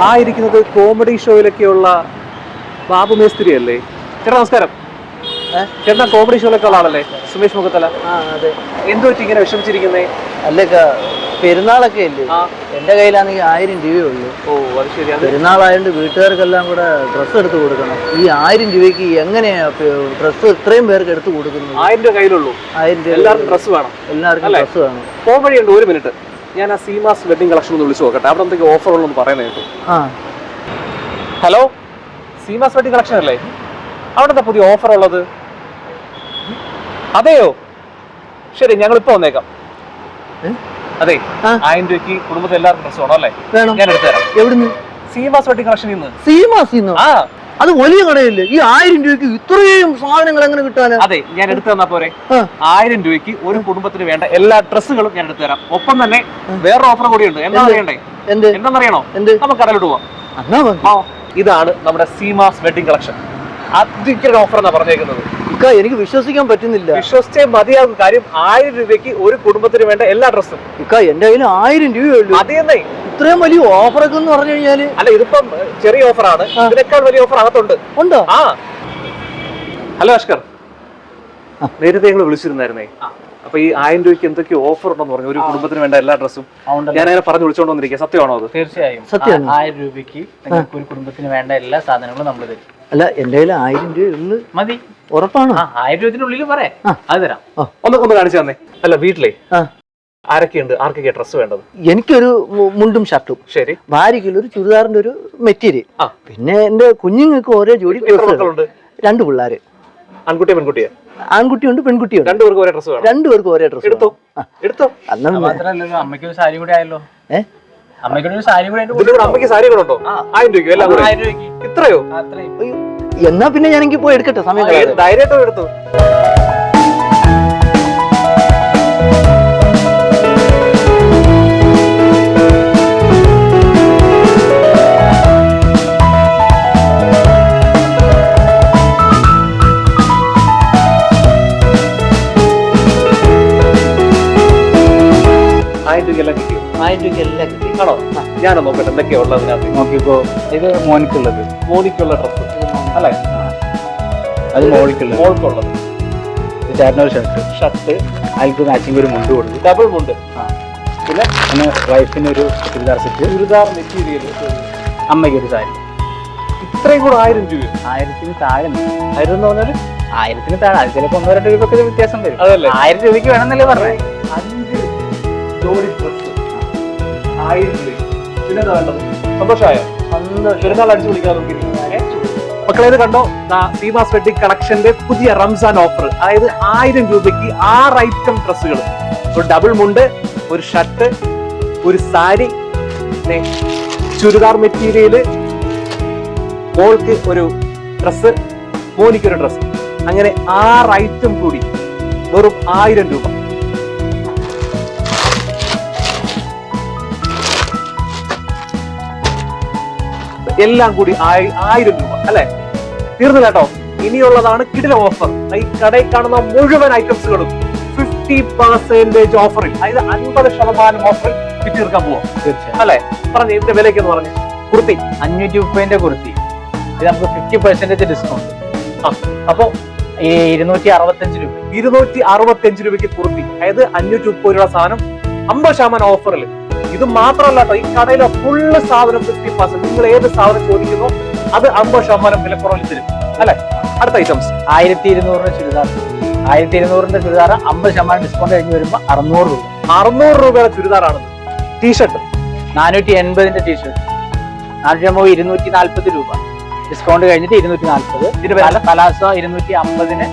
ആ ഇരിക്കുന്നത് കോമഡി ഷോയിലൊക്കെയുള്ള ബാബു മേസ്തിരി അല്ലേ? ചേട്ടാ നമസ്കാരം. ചേട്ടാ കോമഡി ഷോയിലൊക്കെ ഉള്ള ആളല്ലേ? സുമേഷ് മുഖത്തല. അതെ. എന്തോ ഇങ്ങനെ വിഷമിച്ചിരിക്കുന്നേ? അല്ല, പെരുന്നാളൊക്കെ അല്ലേ, എന്റെ കയ്യിലാണെങ്കിൽ 1000 രൂപയേ ഉള്ളൂ. ഓ അത് ശരി. പെരുന്നാളായതുകൊണ്ട് വീട്ടുകാർക്കെല്ലാം കൂടെ ഡ്രസ്സ് എടുത്ത് കൊടുക്കണം. ഈ 1000 രൂപയ്ക്ക് എങ്ങനെയാ ഡ്രസ്സ് ഇത്രയും പേർക്ക് എടുത്ത് കൊടുക്കുന്നത്? 1000 രൂപ കയ്യിലുള്ളൂ. 1000 രൂപ എല്ലാവർക്കും ഡ്രസ്സ് വേണം. എല്ലാവർക്കും ഡ്രസ്സ് വേണം. കോമഡി ഉണ്ട്. ഒരു മിനിറ്റ്, ഞാൻ ആ സീമാസ് വെഡിങ് കളക്ഷൻ ഒന്ന് വിളിച്ചു നോക്കട്ടെ. അവിടെ എന്തൊക്കെ ഓഫർ ഉള്ളതെന്ന് പറയുന്നത് കേട്ടു. ഹലോ, സീമാസ് വെഡിങ് കളക്ഷൻ അല്ലേ? അവിടെ എന്താ പുതിയ ഓഫർ ഉള്ളത്? അതെയോ, ശരി, ഞങ്ങൾ ഇപ്പൊ വന്നേക്കാം. അതെ, 1000 രൂപയ്ക്ക് കുടുംബത്തിൽ എല്ലാവർക്കും ഡ്രസ് വേണം അല്ലേ? ഞാൻ എടുത്തുതരാം. എവിടുന്ന്? Seemas wedding collection. സീമാസിന്നോ? അത് വലിയ കടയല്ലേ? ഈ 1000 രൂപയ്ക്ക് ഇത്രയും സാധനങ്ങൾ എങ്ങനെ കിട്ടാൻ? അതെ, ഞാൻ എടുത്തു തന്നാ പോരെ? 1000 രൂപയ്ക്ക് ഒരു കുടുംബത്തിന് വേണ്ട എല്ലാ ഡ്രസ്സുകളും ഞാൻ എടുത്തു തരാം. ഒപ്പം തന്നെ വേറെ ഓഫർ കൂടിയുണ്ട്. എന്താ അറിയണ്ടേ? എന്താണെന്നറിയണോ? നമുക്ക് കടയിലോട്ട് പോവാം. ഇതാണ് നമ്മുടെ സീമാസ് വെഡിങ് കളക്ഷൻ. അതിന്റെ ഓഫർ എന്നാ പറഞ്ഞേക്കുന്നത്. എനിക്ക് വിശ്വസിക്കാൻ പറ്റുന്നില്ല. വിശ്വസിച്ചേ മതിയാകും. കാര്യം 1000 രൂപയ്ക്ക് ഒരു കുടുംബത്തിന് വേണ്ട എല്ലാ ഡ്രസ്സും. എന്റെ കയ്യിൽ 1000 രൂപയുള്ളൂ. അതെന്നേ ഇത്രയും വലിയ ഓഫറൊക്കെ എന്ന് പറഞ്ഞു കഴിഞ്ഞാല്? അല്ല, ഇതിപ്പം ചെറിയ ഓഫറാണ്. ഇതിനേക്കാൾ വലിയ ഓഫർ അകത്തുണ്ട്. ഉണ്ടോ? ഹലോ അഷ്കർ, നേരത്തെ ഞങ്ങൾ വിളിച്ചിരുന്നായിരുന്നേ. അപ്പൊ ഈ 1000 രൂപയ്ക്ക് എന്തൊക്കെയോ ഓഫർ ഉണ്ടെന്ന് പറഞ്ഞു, ഒരു കുടുംബത്തിന് വേണ്ട എല്ലാ ഡ്രസ്സും. ഞാൻ അങ്ങനെ പറഞ്ഞു വിളിച്ചോണ്ട് വന്നിരിക്കുക. സത്യമാണോ അത്? തീർച്ചയായും സത്യം. 1000 രൂപയ്ക്ക് ഒരു കുടുംബത്തിന് വേണ്ട എല്ലാ സാധനങ്ങളും നമ്മൾ തരും. അല്ല, എന്റെ കയ്യിൽ 1000 രൂപ മതി. ഉറപ്പാണോ? 1000 രൂപത്തിനുള്ളിൽ പറയാം, അത് തരാം. ഒന്ന് കാണിച്ചു തന്നെ. അല്ല, വീട്ടിലെ ആരൊക്കെയുണ്ട്? ആർക്കൊക്കെയാ ഡ്രസ് വേണ്ടത്? എനിക്കൊരു മുണ്ടും ഷർട്ടും. ശരി. ഭാര്യയ്ക്കുള്ള ഒരു ചുരിദാറിന്റെ ഒരു മെറ്റീരിയൽ. പിന്നെ എന്റെ കുഞ്ഞുങ്ങൾക്ക് ഓരോ ജോഡി ഡ്രസ്സുകളുണ്ട്. 2 പിള്ളേര്. ആൺകുട്ടിയോ പെൺകുട്ടിയോ? ആൺകുട്ടിയുണ്ട് പെൺകുട്ടിയുണ്ട്. രണ്ടുപേർക്കും ഒരേ ഡ്രസ് വേണം. രണ്ടുപേർക്കും ഒരേ ഡ്രസ് എടുത്തോ. മാത്രമല്ലല്ലോ, അമ്മയ്ക്ക് ഒരു സാരി കൂടി ആയല്ലോ. അമ്മയ്ക്കൊരു സാരി കൂടി. അമ്മയ്ക്ക് സാരി കൂടെ ഉണ്ടോ? 1000 രൂപയ്ക്ക് എല്ലാം? 1000 രൂപയ്ക്ക്. ഇത്രയോ? എന്നാ പിന്നെ ഞാൻ എനിക്ക് പോയി എടുക്കട്ടെ. സമയം ധൈര്യമായിട്ടോ എടുത്തു. ആണോ? ഞാനോ നോക്കട്ടെ എന്തൊക്കെയാ ഉള്ളത് അതിനകത്ത്. നോക്കിപ്പോ ഇത് മോനിക്കുള്ളത്. മോനിക്കുള്ള ഡ്രസ് അല്ലേ? അത് മോളിക്കുള്ളത്. മോൾക്കുള്ളത്. ചേട്ടനൊരു ഷർട്ട്, അതിലേക്ക് മാച്ചിങ് ഒരു മുണ്ട് കൊടുക്കും. ഡബിൾ മുണ്ട്. പിന്നെ വൈഫിന് ഒരു ചുരിദാർ സെറ്റ്, ചുരിദാർ മെറ്റീരിയൽ. അമ്മയ്ക്ക് ഒരു സാരി. ഇത്രയും കൂടെ 1000 രൂപ? 1000-ന് താഴെ. 1000 എന്ന് പറഞ്ഞാല് 1000-ന് താഴെ. അത് ചിലപ്പോ 1-2 രൂപയൊക്കെ വ്യത്യാസം വരും. അതല്ലേ? 1000 രൂപയ്ക്ക് വേണമെന്നല്ലേ പറഞ്ഞേ? 5 ജോഡി ഡ്രസ് 1000 രൂപ. പിന്നെന്താ വേണ്ടത്? സന്തോഷമായോ? പെരുന്നാൾ അടിച്ചു വിളിക്കാൻ നോക്കിയിരിക്കുന്നു. മക്കളെ, ഇത് കണ്ടോ? സീമാസ് വെഡിങ് കളക്ഷന്റെ പുതിയ റംസാൻ ഓഫർ. അതായത് 1000 രൂപയ്ക്ക് 6 ഐറ്റം ഡ്രസ്സുകൾ. ഒരു ഡബിൾ മുണ്ട്, ഒരു ഷർട്ട്, ഒരു സാരി, ചുരിദാർ മെറ്റീരിയല്, മോൾക്ക് ഒരു ഡ്രസ്, മോനിക്കൊരു ഡ്രസ്. അങ്ങനെ 6 ഐറ്റം കൂടി വെറും 1000 രൂപ. എല്ലാം കൂടി 1000 രൂപ അല്ലെ? തീർന്നു കേട്ടോ. ഇനിയുള്ളതാണ് കിടിലൻ ഓഫർ. ഈ കടയിൽ കാണുന്ന മുഴുവൻ ഐറ്റംസുകളും 50% ഓഫറിൽ, അതായത് 50% ഓഫറിൽ വിറ്റീർക്കാൻ പോവാം. അല്ലെ? പറഞ്ഞു ഇതിന്റെ വിലയ്ക്കെന്ന് പറഞ്ഞു. കുർത്തി 530 കുർത്തി. ഇത് നമുക്ക് 50% ഡിസ്കൗണ്ട്. അപ്പൊ 265 രൂപ. 265 രൂപയ്ക്ക് കുർത്തി, അതായത് 530 രൂപ സാധനം 50% ഓഫറിൽ. ഇത് മാത്രമല്ല കേട്ടോ, ഈ കടയിലെ ഫുള്ള് സാധനം 50%. നിങ്ങൾ ഏത് സാധനം ചോദിക്കുന്നോ അത് 50% വിലക്കുറവിൽ തരും അല്ലെ? അടുത്ത ഐറ്റംസ് 1200 ചുരിദാർ. 1200 ചുരിദാർ 50% ഡിസ്കൗണ്ട് കഴിഞ്ഞ് വരുമ്പോ 600 രൂപ. 600 രൂപയുടെ ചുരിദാറാണ്. ടീഷർട്ട് 480 ടീഷർട്ട് 480 240 രൂപ. ഡിസ്കൗണ്ട് കഴിഞ്ഞിട്ട് 240. പലാസോ 250-ന്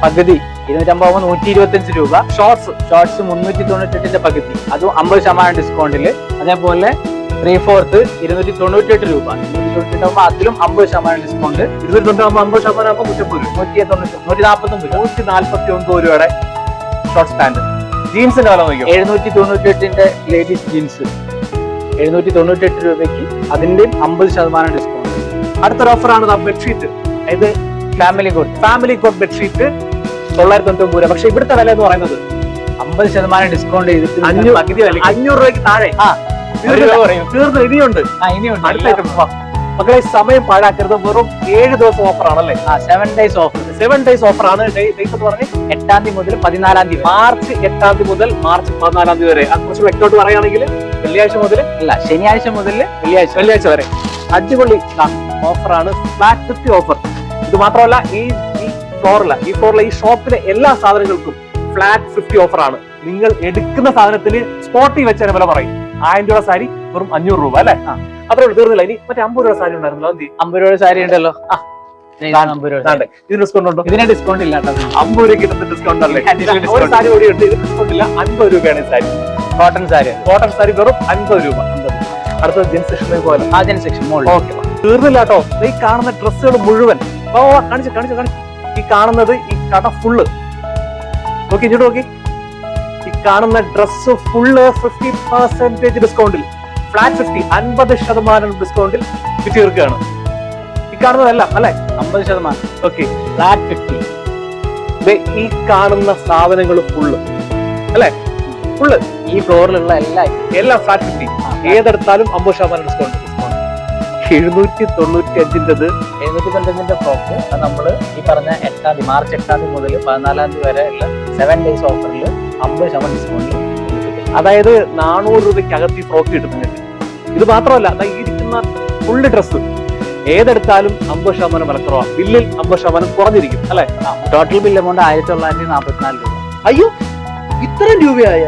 പകുതി. 250 125 രൂപ. ഷോർട്സ് 398 പകുതി, അതും 50% ഡിസ്കൗണ്ടില്. അതേപോലെ 3/4 298 രൂപ. 298 അതിലും 50% ഡിസ്കൗണ്ട്. 290 149 രൂപയുടെ ഷോർട്സ് പാന്റ്. ജീൻസിന്റെ വില നോക്കിയോ? 798 ലേഡീസ് ജീൻസ് 798 രൂപയ്ക്ക്, അതിന്റെ 50% ഡിസ്കൗണ്ട്. അടുത്തൊരു ഓഫറാണ് ബെഡ്ഷീറ്റ്. അതായത് ഫാമിലി കോട്ട് ബെഡ്ഷീറ്റ് 999 രൂപ. പക്ഷെ ഇവിടുത്തെ വില എന്ന് പറയുന്നത് 50% ഡിസ്കൗണ്ട് ചെയ്തിട്ട് 500 രൂപയ്ക്ക് താഴെ. തീർന്നു, ഇനിയുണ്ട്. ഇനിയുണ്ട്. അടുത്ത item. മക്കളെ സമയം പാഴാക്കരുത്. വെറും 7 ദിവസം ഓഫർ ആണല്ലേ? 7 days ഓഫർ. 7 days ഓഫർ ആണ്. ഡേറ്റ് എന്ന് പറഞ്ഞ് 8 മുതൽ 14 മാർച്ച് 8 മുതൽ മാർച്ച് 14 വരെ. കുറച്ച് വ്യക്തമായിട്ട് പറയുകയാണെങ്കിൽ വെള്ളിയാഴ്ച മുതൽ അല്ല, ശനിയാഴ്ച മുതൽ വെള്ളിയാഴ്ച വരെ അടിപൊളി ഓഫറാണ്. Flat 50 offer. ഇത് മാത്രമല്ല, ഈ ഫ്ലോറിലെ ഈ ഷോപ്പിലെ എല്ലാ സാധനങ്ങൾക്കും ഫ്ലാറ്റ് 50 ഓഫറാണ്. നിങ്ങൾ എടുക്കുന്ന സാധനത്തിന് സ്പോട്ടിൽ വെച്ച വില പറയും. 1000 രൂപ സാരി വെറും 500 രൂപ അല്ലെ? അത്രേ തീർന്നില്ല. ഇനി മറ്റേ 50 രൂപ സാരി ഉണ്ടായിരുന്നല്ലോ. 50 രൂപ സാരി ഉണ്ടല്ലോ. 50 രൂപ. ഇതിന് ഡിസ്കൗണ്ട് ഉണ്ടോ? ഇതിന് ഡിസ്കൗണ്ട് ഇല്ല. 50 രൂപ കിട്ടുന്ന ഡിസ്കൗണ്ട് അല്ലേ? ഒരു സാരി കൂടി ഉണ്ട്. ഇത് ഡിസ്കൗണ്ട് ഇല്ല. 50 രൂപയാണ് സാരി. കോട്ടൺ സാരി വെറും 50 രൂപ. അടുത്ത ജെൻ സെക്ഷനിലേക്ക് പോലെ. ജെൻ സെക്ഷൻ ഓക്കെ, തീർന്നില്ല കേട്ടോ. ഈ കാണുന്ന ഡ്രസ്സുകൾ മുഴുവൻ കാണിച്ചു. ഈ കാണുന്നത് ഈ കട ഫുള്ള് നോക്കി, ഇങ്ങോട്ട് നോക്കി. ഈ കാണുന്ന ഡ്രസ് ഫുള്ള് 50% ഡിസ്കൗണ്ടിൽ, ഫ്ലാറ്റ് 50% ഡിസ്കൗണ്ടിൽ വിറ്റ് തീർക്കുകയാണ്. ഈ കാണുന്നതെല്ലാം അല്ലെ? 50%. Okay, flat 50. ഈ കാണുന്ന സാധനങ്ങൾ ഫുള്ള് അല്ലെ? ഫുള്ള് ഈ ഫ്ലോറിലുള്ള എല്ലാം ഫ്ലാറ്റ് 50. ഏതെടുത്താലും 50% ഡിസ്കൗണ്ട്. 795 795 ഫ്രോക്ക് നമ്മള് ഈ പറഞ്ഞ മാർച്ച് 8 മുതൽ 14 വരെ ഉള്ള 7 days ഓഫറിൽ 50% ഡിസ്കൗണ്ട്. അതായത് 400 രൂപയ്ക്കകത്ത് ഈ ഫ്രോക്ക് കിട്ടുന്നുണ്ട്. ഇത് മാത്രമല്ല, ഈ ഇരിക്കുന്ന ഫുള്ള് ഡ്രസ്സ് ഏതെടുത്താലും 50% വിലക്കുറവാണ്. ബില്ലിൽ 50% കുറഞ്ഞിരിക്കും അല്ലെ? ടോട്ടൽ ബിൽ എമൗണ്ട് 1944 രൂപ. അയ്യോ, ഇത്രയും രൂപയായ?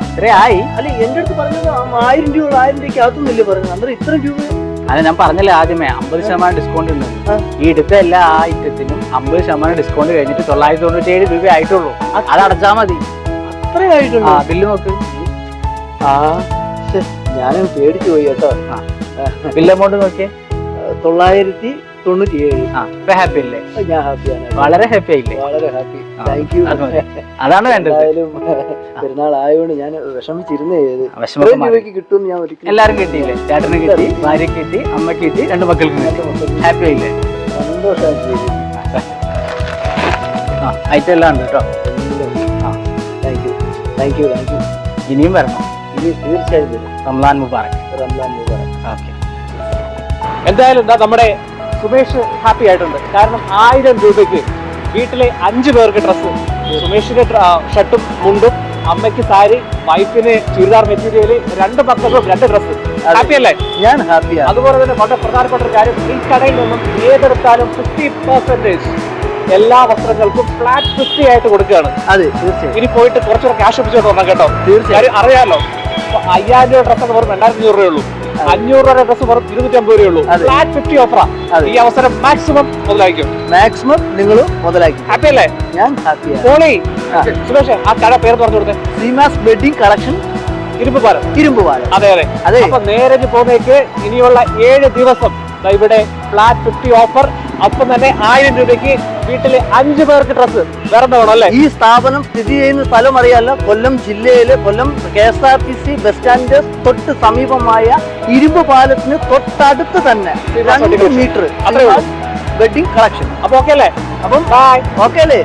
ഇത്രയായി. അല്ല, എന്റെ അടുത്ത് പറഞ്ഞത് 1000 രൂപ 1000 രൂപയ്ക്ക് അകത്തുന്നില്ലേ പറഞ്ഞത്? അന്നേരം ഇത്രയും രൂപ? അത് ഞാൻ പറഞ്ഞില്ലേ ആദ്യമേ, 50% ഡിസ്കൗണ്ട് ഉണ്ട്. ഈ എടുത്ത എല്ലാ ഐറ്റത്തിനും 50% ഡിസ്കൗണ്ട് കഴിഞ്ഞിട്ട് 997 രൂപ ആയിട്ടുള്ളൂ. അത് അടച്ചാൽ മതി. അത്രയായിട്ടുണ്ടോ? ബില്ല് നോക്ക്. ഞാനും പേടിച്ചു പോയി കേട്ടോ. ബില്ല് എമൗണ്ട് നോക്കിയേ, 997. ഇപ്പൊ ഹാപ്പി അല്ലേ? ഞാൻ ഹാപ്പിയാണ്, വളരെ ഹാപ്പി ആയില്ലേ? വളരെ ഹാപ്പി. Thank you. അതാണ് വേണ്ടത്. പെരുന്നാൾ ആയതുകൊണ്ട് ഞാൻ വിഷമിച്ചിരുന്നേ. രൂപയ്ക്ക് കിട്ടും ഞാൻ ഒരിക്കലും. എല്ലാരും കിട്ടിയില്ലേ? ചേട്ടന് കിട്ടി, ഭാര്യക്ക് കിട്ടി, അമ്മക്ക് കിട്ടി, 2 മക്കൾക്ക് ഹാപ്പി ആയില്ലേ? സന്തോഷമായിട്ട്. ഐറ്റം എല്ലാം ഉണ്ട് കേട്ടോ. Thank you. ഇനിയും വരണം. ഇനി തീർച്ചയായും വരും. റംസാൻ മുബാറക്. ഓക്കെ. എന്തായാലും നമ്മുടെ സുമേഷ് ഹാപ്പി ആയിട്ടുണ്ട്. കാരണം 1000 രൂപയ്ക്ക് വീട്ടിലെ 5 പേർക്ക് ഡ്രസ്സ്. സുമേഷിന്റെ ഷർട്ടും മുണ്ടും, അമ്മയ്ക്ക് സാരി, വൈഫിന് ചുരിദാർ മെറ്റീരിയൽ, 2 മക്കൾക്കും 2 ഡ്രസ്സ്. ഹാപ്പി അല്ലേ? ഞാൻ ഹാപ്പിയാണ്. അതുപോലെ തന്നെ വളരെ പ്രധാനപ്പെട്ട ഒരു കാര്യം, ഈ കടയിൽ നിന്നും ഏതെടുത്താലും 50% എല്ലാ വസ്ത്രങ്ങൾക്കും ഫ്ലാറ്റ് 50 ആയിട്ട് കൊടുക്കുകയാണ്. അതെ, തീർച്ചയായും. ഇനി പോയിട്ട് കുറച്ചുകൂടെ ക്യാഷ് ഒപ്പിച്ചോണ്ട് വരണം കേട്ടോ. തീർച്ചയായും. അറിയാലോ, 5000 രൂപ ഡ്രസ്സ് എന്ന് പറഞ്ഞാൽ 2500 രൂപയേ ഉള്ളൂ. 500 രൂപ ഡ്രസ്സ് വെറും 250 രൂപയേ ഉള്ളൂ. ഫ്ലാറ്റ് 50 ഓഫറാ. ഈ അവസരം മാക്സിമം മുതലായിരിക്കും. മാക്സിമം നിങ്ങൾ മുതലാക്കി. ഹാപ്പി അല്ലേ? ഞാൻ ഹാപ്പിയാണ്. പോളി. സുമേഷ്, ആ കട പേര് പറഞ്ഞു കൊടുത്തേ. സീമാസ് വെഡിങ് കളക്ഷൻ, ഇരുമ്പുപാലം. അതെ. അപ്പൊ നേരെ പോകുന്നേക്ക് ഇനിയുള്ള 7 ദിവസം ഇവിടെ ഫ്ലാറ്റ് 50 ഓഫർ. അപ്പം തന്നെ 1000 രൂപയ്ക്ക് വീട്ടിലെ 5 പേർക്ക് ഡ്രസ്സ്. വേറെ വേണം അല്ലേ? ഈ സ്ഥാപനം സ്ഥിതി ചെയ്യുന്ന സ്ഥലം അറിയാലോ? കൊല്ലം ജില്ലയിലെ കൊല്ലം KSRTC ബസ് സ്റ്റാൻഡ് തൊട്ട് സമീപമായ ഇരുമ്പ് പാലത്തിന് തൊട്ടടുത്ത് തന്നെ 2 മീറ്റർ വെഡിങ് കളക്ഷൻ. അപ്പൊ ഓക്കെ അല്ലേ? അപ്പം ഓക്കെ അല്ലേ?